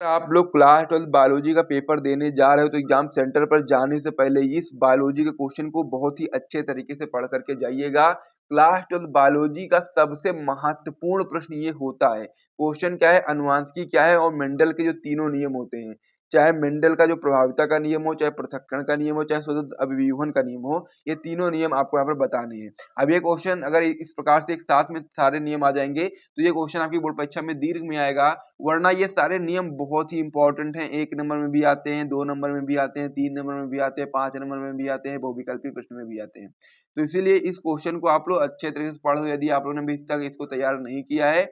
आप लोग class 12 biology का पेपर देने जा रहे हो तो एग्जाम सेंटर पर जाने से पहले इस बायोलॉजी के क्वेश्चन को बहुत ही अच्छे तरीके से पढ़ करके जाइएगा। क्लास 12 बायोलॉजी का सबसे महत्वपूर्ण प्रश्न ये होता है, क्वेश्चन क्या है, अनुवांशिकी क्या है और मेंडल के जो तीनों नियम होते हैं, चाहे मेंडल का जो प्रभाविता का नियम हो, चाहे पृथक्करण का नियम हो, चाहे स्वतंत्र अभिव्यूहन का नियम हो, ये तीनों नियम आपको यहाँ पर बताने हैं। अब ये क्वेश्चन अगर इस प्रकार से एक साथ में सारे नियम आ जाएंगे तो ये क्वेश्चन आपकी बोर्ड परीक्षा में दीर्घ में आएगा, वरना ये सारे नियम बहुत ही इंपॉर्टेंट हैं। 1 नंबर में भी आते हैं, 2 नंबर में भी आते हैं, 3 नंबर में भी आते हैं, 5 नंबर में भी आते हैं, बहुविकल्पी प्रश्न में भी आते हैं। तो इसीलिए इस क्वेश्चन को आप लोग अच्छे तरीके से पढ़ो। यदि आप लोगों ने अभी तक इसको तैयार नहीं किया है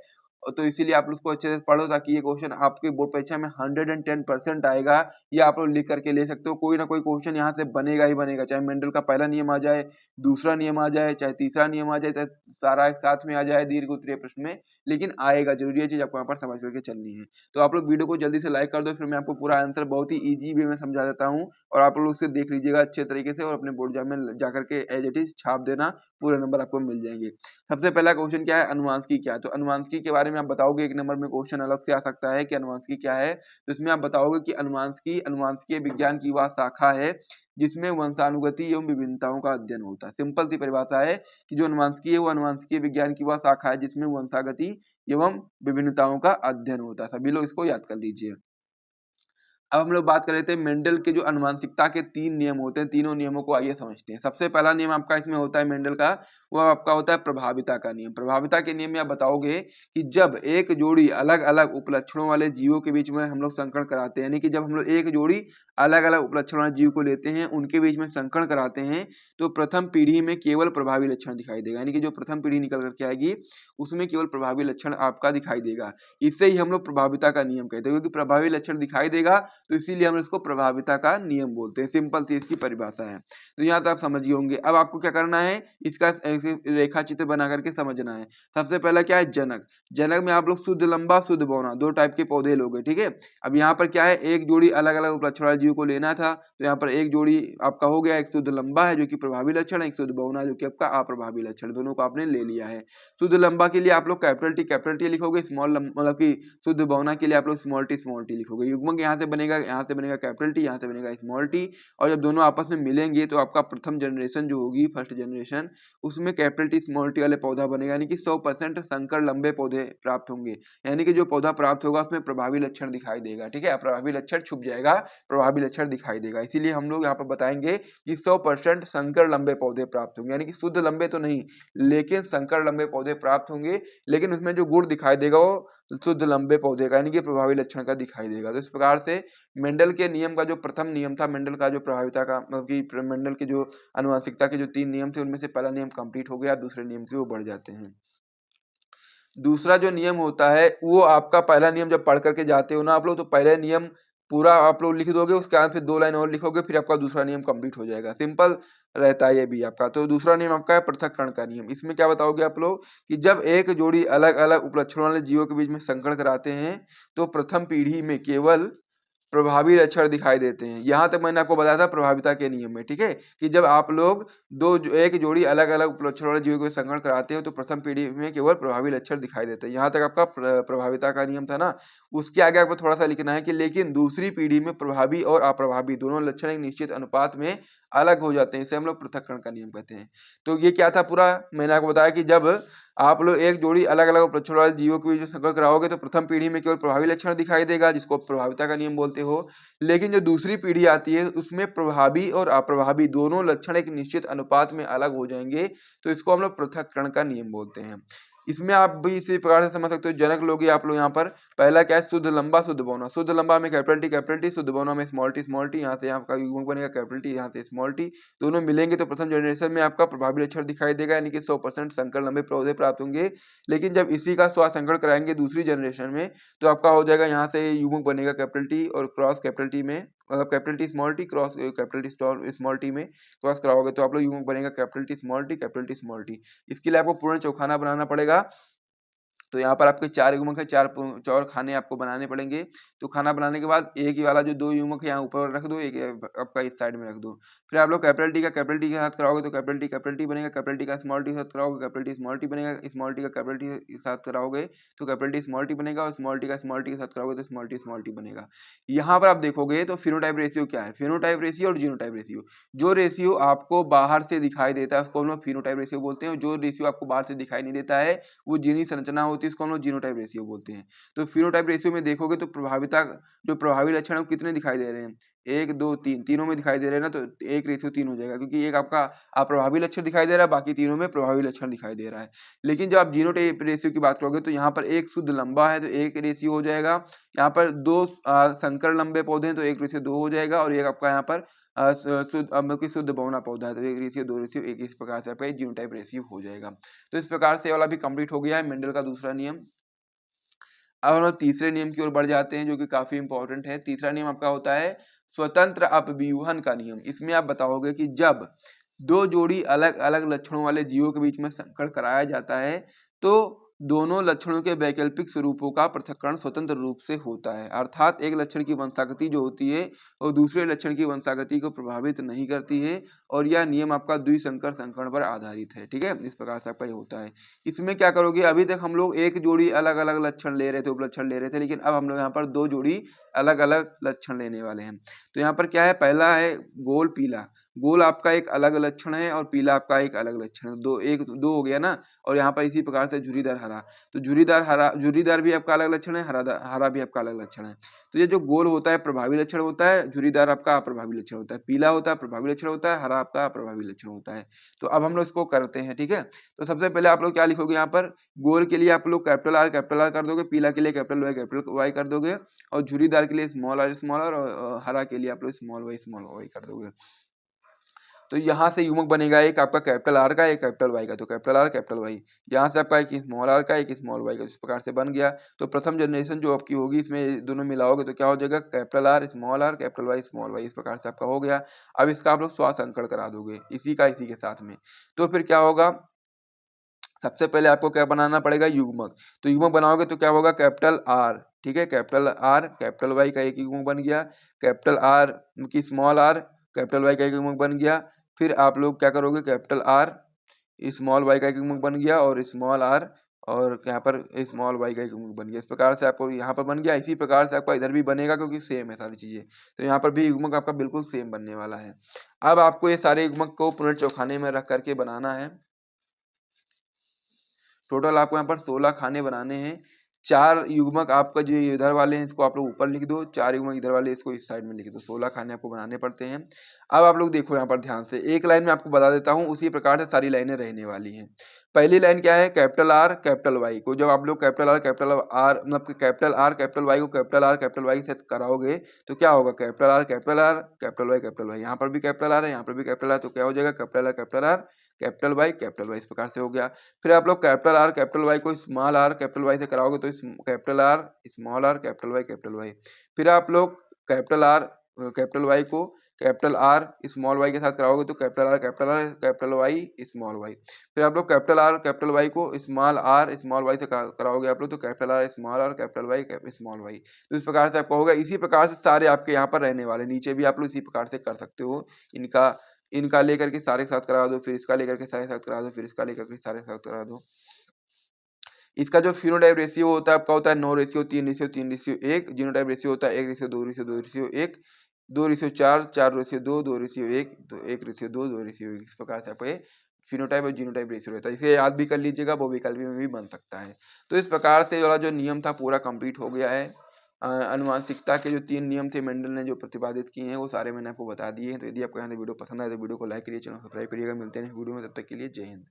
तो इसीलिए आप लोग इसको अच्छे से पढ़ो, ताकि ये क्वेश्चन आपके बोर्ड परीक्षा में 110% आएगा। ये आप लोग लिख करके ले सकते हो। कोई ना कोई क्वेश्चन यहाँ से बनेगा ही बनेगा, चाहे मेंडल का पहला नियम आ जाए, दूसरा नियम आ जाए, चाहे तीसरा नियम आ जाए, चाहे सारा एक साथ में आ जाए दीर्घ उत्तरीय प्रश्न में, लेकिन आएगा जरूरी। ये चीज आपको यहाँ पर समझ करके चलनी है। तो आप लोग वीडियो को जल्दी से लाइक कर दो, फिर मैं आपको पूरा आंसर बहुत ही इजी वे में समझा देता हूँ और आप लोग उसे देख लीजिएगा अच्छे तरीके से और अपने बोर्ड एग्जाम में जाकर के एज इट इज छाप देना, पूरे नंबर आपको मिल जाएंगे। सबसे पहला क्वेश्चन क्या है, अनुवांशिकी क्या है। तो अनुवांशिकी के बारे में आप बताओगे, 1 नंबर में क्वेश्चन अलग से आ सकता है कि अनुवांशिकी क्या है। तो इसमें आप बताओगे कि अनुवांशिकीय विज्ञान की वह शाखा है जिसमें वंशानुगति एवं विभिन्नताओं का अध्ययन होता है। सिंपल सी परिभाषा है कि जो अनुवांशिकी है वो अनुवांशिकीय विज्ञान की वह शाखा है जिसमें वंशागति एवं विभिन्नताओं का अध्ययन होता है। सभी लोग इसको याद कर लीजिए। अब हम लोग बात कर रहे थे मेंडल के जो आनुवंशिकता के 3 नियम होते हैं, तीनों नियमों को आइए समझते हैं। सबसे पहला नियम आपका इसमें होता है मेंडल का, वो आपका होता है प्रभाविता का नियम। प्रभाविता के नियम में आप बताओगे कि जब एक जोड़ी अलग-अलग उपलक्षणों वाले जीवों के बीच में हम लोग संकरण कराते हैं, यानी कि जब हम लोग एक जोड़ी अलग-अलग उपलक्षण वाले जीव को लेते हैं, उनके बीच में संकरण कराते हैं, तो प्रथम पीढ़ी में केवल प्रभावी लक्षण दिखाई देगा। यानी कि जो प्रथम पीढ़ी निकल कर के आएगी, उसमें केवल प्रभावी लक्षण आपका दिखाई देगा। इसे ही हम लोग प्रभाविता का नियम कहते हैं, क्योंकि प्रभावी लक्षण दिखाई देगा तो इसीलिए हम इसको प्रभाविता का नियम बोलते हैं। सिंपल सी इसकी परिभाषा है। तो यहाँ तो आप समझ गए होंगे। अब आपको क्या करना है, इसका ऐसे रेखा चित्र बना करके समझना है। सबसे पहला क्या है, जनक। जनक में आप लोग शुद्ध लंबा शुद्ध बौना दो टाइप के पौधे लोगे, ठीक है। अब यहाँ पर क्या है, एक जोड़ी अलग अलग उपलक्षण वाले जीव को लेना था, तो यहाँ पर एक जोड़ी आपका हो गया, एक शुद्ध लंबा है जो कि प्रभावी लक्षण है, एक शुद्ध बौना जो कि आपका अप्रभावी लक्षण, दोनों को आपने ले लिया है। शुद्ध लंबा के लिए आप लोग कैपिटल टी लिखोगे, मतलब कि शुद्ध बहुना के लिए आप लोग स्मॉल टी लिखोगे। युग्मक यहाँ से बनेगा, यहाँ से बनेगा कैपिटल टी, यहाँ से बनेगा स्मॉल टी, और जब दोनों आपस में मिलेंगे तो आपका प्रथम जनरेशन जो होगी, फर्स्ट जनरेशन, उसमें कैपिटल टी स्मॉल टी वाले पौधा बनेगा। यानी कि 100% संकर लंबे पौधे प्राप्त होंगे। यानी कि जो पौधा प्राप्त होगा उसमें प्रभावी लक्षण दिखाई देगा, ठीक है। अप्रभावी लक्षण छुप जाएगा, प्रभावी लक्षण दिखाई देगा। इसीलिए हम लोग यहाँ पर बताएंगे कि 100% संकर लंबे पौधे प्राप्त होंगे। यानी कि शुद्ध लंबे तो नहीं, लेकिन संकर लंबे पौधे प्राप्त होंगे, लेकिन उसमें जो गुण दिखाई देगा वो शुद्ध लंबे पौधे का, यानी कि प्रभावी लक्षण का दिखाई देगा। तो इस प्रकार से मेंडल के नियम का जो प्रथम नियम था, मेंडल का जो प्रभाविता का, मतलब कि मेंडल के जो आनुवंशिकता के जो 3 नियम थे, उनमें से पहला नियम कंप्लीट हो गया, दूसरे नियम की ओर बढ़ जाते हैं। दूसरा जो नियम होता है वो आपका, पहला नियम जब पढ़ करके जाते हो ना आप लोग, तो पहले नियम पूरा आप लोग लिख दोगे, उसके बाद फिर 2 लाइन और लिखोगे, फिर आपका दूसरा नियम कंप्लीट हो जाएगा। सिंपल रहता है ये भी आपका। तो दूसरा नियम आपका है पृथक्करण का नियम। इसमें क्या बताओगे आप लोग कि जब एक जोड़ी अलग अलग उपलक्षणों वाले जीवों के बीच में संकरण कराते हैं, तो प्रथम पीढ़ी में केवल प्रभावी लक्षण दिखाई देते हैं। यहाँ तक मैंने आपको बताया था प्रभाविता के नियम में, ठीक है, कि जब आप लोग एक जोड़ी अलग अलग उपलक्षण वाले जीवों को संकरण कराते हो तो प्रथम पीढ़ी में केवल प्रभावी लक्षण दिखाई देते हैं। यहाँ तक आपका प्रभाविता का नियम था ना। उसके आगे आपको थोड़ा सा लिखना है कि लेकिन दूसरी पीढ़ी में प्रभावी और अप्रभावी दोनों लक्षण एक निश्चित अनुपात में अलग हो जाते हैं। इसे हम लोग पृथक्करण का नियम कहते हैं। तो ये क्या था पूरा, मैंने आपको बताया कि जब आप लोग एक जोड़ी अलग अलग उपलक्षण वाले जीवों के बीच में संकरण कराओगे तो प्रथम पीढ़ी में केवल प्रभावी लक्षण दिखाई देगा, जिसको प्रभाविता का नियम बोलते हो। लेकिन जो दूसरी पीढ़ी आती है उसमें प्रभावी और अप्रभावी दोनों लक्षण एक निश्चित अनुपात में अलग हो जाएंगे, तो इसको हम लोग पृथक्करण का नियम बोलते हैं। इसमें आप भी इसी प्रकार से समझ सकते हो। जनक लोगे आप लोग यहाँ पर, पहला क्या है, शुद्ध लंबा शुद्ध बौना। शुद्ध लंबा में कैपिटल टी, शुद्ध बौना में स्मॉल टी, यहाँ से आपका युग्मक बनेगा कैपिटल टी, यहाँ से स्मॉल टी, दोनों मिलेंगे तो प्रथम जनरेशन में आपका प्रभावी लक्षण दिखाई देगा, यानी कि 100% संकर लंबे पौधे प्राप्त होंगे। लेकिन जब इसी का स्वासंकरण कराएंगे दूसरी जनरेशन में, तो आपका हो जाएगा, यहाँ से युग्मक बनेगा कैपिटल टी और क्रॉस कैपिटल टी में, मतलब capital T small T cross capital T small T में क्रॉस कराओगे तो आप लोग युग्मक बनेगा capital T small T capital T small T. इसके लिए आपको पूर्ण चौखाना बनाना पड़ेगा। तो यहाँ पर आपके 4 युग्मक है, 4 खाने आपको बनाने पड़ेंगे। तो खाना बनाने के बाद एक ही वाला जो 2 युग्मक है यहाँ ऊपर रख दो, एक आपका इस साइड में रख दो। फिर आप लोग कैपिटल टी के साथ कराओगे तो कैपिटल टी बनेगा, कैपिटल टी का स्मॉल टी के साथ कराओगे कैपिटल टी स्मॉल टी बनेगा, स्मॉल टी का कैपिटल टी के साथ कराओगे तो कैपिटल टी स्मॉल टी बनेगा, और स्मॉल टी का स्मॉल टी के साथ कराओगे तो स्मॉल टी बनेगा। यहाँ पर आप देखोगे तो फिनोटाइप रेशियो क्या है, फिनोटाइप रेशियो और जीनोटाइप रेशियो। जो रेशियो आपको बाहर से दिखाई देता है उसको हम लोग फिनोटाइप रेशियो बोलते हैं, जो रेशियो आपको बाहर से दिखाई नहीं देता है वो जीनी संरचना होती है, उसको हम लोग जीनोटाइप रेशियो बोलते हैं। तो फिनोटाइप रेशियो में देखोगे तो प्रभाविता जो प्रभावी लक्षण है वो कितने दिखाई दे रहे हैं, 1 2 3 तीनों में दिखाई दे रहे हैं ना, तो 1 रेशियो 3 हो जाएगा, क्योंकि एक आपका अप्रभावी लक्षण दिखाई दे रहा है, बाकी तीनों में प्रभावी लक्षण दिखाई दे रहा है। लेकिन जब आप जीनोटाइप रेशियो की बात करोगे तो यहाँ पर एक शुद्ध लंबा है तो 1 रेशियो हो जाएगा, यहाँ पर 2 संकर लंबे पौधे हैं तो 1 रेशियो 2 हो जाएगा, और एक आपका यहाँ पर मतलब कि शुद्ध बहुना पौधा है तो 1 रेशियो 2 रेशियो 1, इस प्रकार से आपका जीनोटाइप रेशियो हो जाएगा। तो इस प्रकार से ये वाला भी कंप्लीट हो गया है मेंडल का दूसरा नियम। अब हम लोग तीसरे नियम की ओर बढ़ जाते हैं जो कि काफी इंपॉर्टेंट है। तीसरा नियम आपका होता है स्वतंत्र अपव्यूहन का नियम। इसमें आप बताओगे कि जब 2 जोड़ी अलग अलग लक्षणों वाले जीवों के बीच में संकरण कराया जाता है तो दोनों लक्षणों के वैकल्पिक स्वरूपों का पृथक्करण स्वतंत्र रूप से होता है, अर्थात एक लक्षण की वंशागति जो होती है और दूसरे लक्षण की वंशागति को प्रभावित नहीं करती है, और यह नियम आपका द्विसंकर संकरण पर आधारित है। ठीक है, इस प्रकार से आपका ये होता है। इसमें क्या करोगे, अभी तक हम लोग एक जोड़ी अलग अलग लक्षण ले रहे थे, उपलक्षण ले रहे थे, लेकिन अब हम लोग यहाँ पर 2 जोड़ी अलग अलग लक्षण लेने वाले हैं। तो यहाँ पर क्या है, पहला है गोल पीला। गोल आपका एक अलग लक्षण है और पीला आपका एक अलग लक्षण है, दो हो गया ना। और यहाँ पर इसी प्रकार से झुर्रीदार हरा, तो झुर्रीदार भी आपका अलग लक्षण है, हरा भी आपका अलग लक्षण है। तो ये जो गोल होता है प्रभावी लक्षण होता है, झुर्रीदार आपका अप्रभावी लक्षण होता है, पीला होता है प्रभावी लक्षण होता है, हरा आपका अप्रभावी लक्षण होता है। तो अब हम लोग इसको करते हैं। ठीक है, तो सबसे पहले आप लोग क्या लिखोगे, यहाँ पर गोल के लिए आप लोग कैपिटल आर कर दोगे, पीला के लिए कैपिटल वाई कर दोगे, और झुर्रीदार के लिए स्मॉल आर, और हरा के लिए आप लोग स्मॉल वाई कर दोगे। तो यहाँ से युग्मक बनेगा एक आपका कैपिटल आर का, एक कैपिटल वाई का, तो कैपिटल वाई, यहाँ से आपका एक स्मॉल आर का, एक स्मॉल वाई का, इस प्रकार से बन गया। तो प्रथम जनरेशन जो आपकी होगी इसमें दोनों मिलाओगे तो क्या हो जाएगा, capital R capital Y small Y, इस प्रकार से आपका हो गया। अब इसका आप लोग स्वासंकरण करा दोगे इसी के साथ में। तो फिर क्या होगा, सबसे पहले आपको क्या बनाना पड़ेगा, युग्मक। तो युग्मक बनाओगे तो क्या होगा, कैपिटल आर, ठीक है, कैपिटल वाई का एक युग्मक बन गया, कैपिटल आर की स्मॉल आर, कैपिटल वाई का एक युग्मक बन गया। फिर आप लोग क्या करोगे, कैपिटल आर स्मॉल वाई का एक युग्मक बन गया, और स्मॉल आर और यहाँ पर स्मॉल वाई का एक युग्मक बन गया। इस प्रकार से आपको यहाँ पर बन गया, इसी प्रकार से आपका इधर भी बनेगा क्योंकि सेम है सारी चीजें। तो यहाँ पर भी युग्मक आपका बिल्कुल सेम बनने वाला है। अब आपको ये सारे युग्मक को पुनर्चौखाने में रख करके बनाना है। टोटल आपको यहाँ पर 16 खाने बनाने हैं। 4 युग्मक आपका जो इधर वाले हैं इसको आप लोग ऊपर लिख दो, 4 युग्मक इधर वाले इसको इस साइड में लिख दो। 16 खाने आपको बनाने पड़ते हैं। अब आप लोग देखो यहाँ पर ध्यान से, एक लाइन में आपको बता देता हूँ, उसी प्रकार से सारी लाइनें रहने वाली हैं। पहली लाइन क्या है, कैपिटल आर कैपिटल वाई को जब आप लोग कैपिटल आर मतलब कैपिटल वाई को कैपिटल वाई से कराओगे तो क्या होगा, कैपिटल वाई, यहाँ पर भी कैपिटल आर है, यहाँ पर भी कैपिटल आर, तो क्या हो जाएगा, कैपिटल वाई, इस प्रकार से हो गया। फिर आप लोग कैपिटल वाई को स्मॉल आर कैपिटल वाई से कराओगे तो capital R small R capital Y. फिर आप लोग कैपिटल वाई को कैपिटल आर स्मॉल वाई के साथ कराओगे तो कैपिटल वाई स्मॉल वाई। फिर आप लोग कैपिटल वाई को स्मॉल वाई से कराओगे आप लोग तो capital R capital Y small Y. तो इस प्रकार से आपका होगा। इसी प्रकार से सारे आपके यहाँ पर रहने वाले, नीचे भी आप लोग इसी प्रकार से कर सकते हो। इनका लेकर के सारे साथ करा दो, फिर इसका लेकर के सारे साथ करा दो, फिर इसका लेकर के सारे साथ करा दो। इसका जो फिनोटाइप रेशियो होता है आपका होता है 9:3:3:1। जीनोटाइप रेशियो होता है 1:2:2:1, 2:4, 4:2, 2:1, 1:2, 2:1। इस प्रकार से आपका फिनोटाइप और जीनोटाइप रेशियो रहता है। इसे याद भी कर लीजिएगा, वो विकल्प में भी बन सकता है। तो इस प्रकार से वाला जो नियम था पूरा कंप्लीट हो गया है। अनुवांशिकता के जो 3 नियम थे मेंडल ने जो प्रतिपादित किए हैं वो सारे मैंने आपको बता दिए हैं। तो यदि आपको यहाँ से वीडियो पसंद आए तो वीडियो को लाइक करिए, चैनल सब्सक्राइब करिएगा। मिलते हैं वीडियो में, तब तक के लिए जय हिंद।